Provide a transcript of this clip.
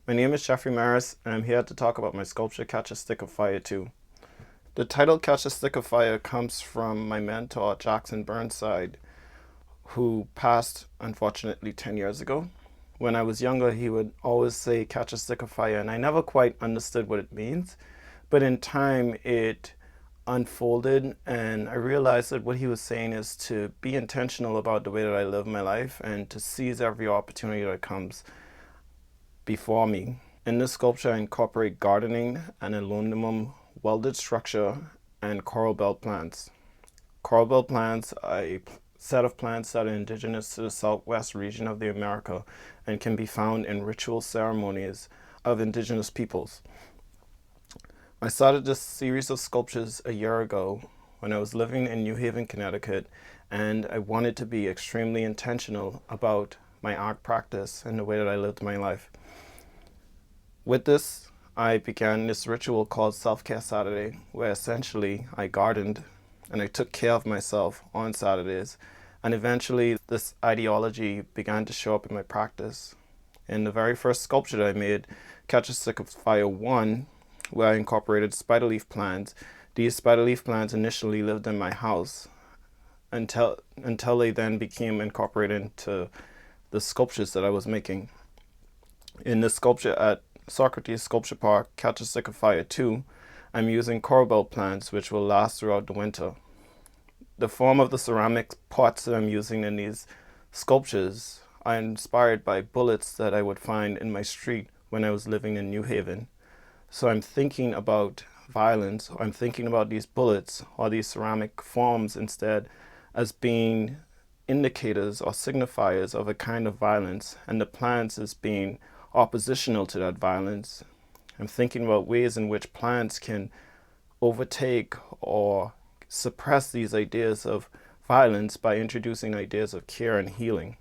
My name is Jeffrey Meris, and I'm here to talk about my sculpture Catch a Stick of Fire 2. The title Catch a Stick of Fire comes from my mentor, Jackson Burnside, who passed, unfortunately, 10 years ago. When I was younger, he would always say, catch a stick of fire, and I never quite understood what it means. But in time, it unfolded, and I realized that what he was saying is to be intentional about the way that I live my life and to seize every opportunity that comes before me. In this sculpture, I incorporate gardening, an aluminum welded structure, and coral belt plants. Coral belt plants are a set of plants that are indigenous to the southwest region of the America and can be found in ritual ceremonies of indigenous peoples. I started this series of sculptures a year ago when I was living in New Haven, Connecticut, and I wanted to be extremely intentional about my art practice and the way that I lived my life. With this, I began this ritual called Self-Care Saturday, where essentially I gardened and I took care of myself on Saturdays. And eventually this ideology began to show up in my practice. In the very first sculpture that I made, Catch a Stick of Fire 1, where I incorporated spider leaf plants, these spider leaf plants initially lived in my house until they then became incorporated into the sculptures that I was making. In this sculpture at Socrates Sculpture Park, Catch a Stick of Fire 2, I'm using coral belt plants which will last throughout the winter. The form of the ceramic pots that I'm using in these sculptures are inspired by bullets that I would find in my street when I was living in New Haven. So I'm thinking about violence, or I'm thinking about these bullets or these ceramic forms instead as being indicators or signifiers of a kind of violence, and the plants as being oppositional to that violence. I'm thinking about ways in which plants can overtake or suppress these ideas of violence by introducing ideas of care and healing.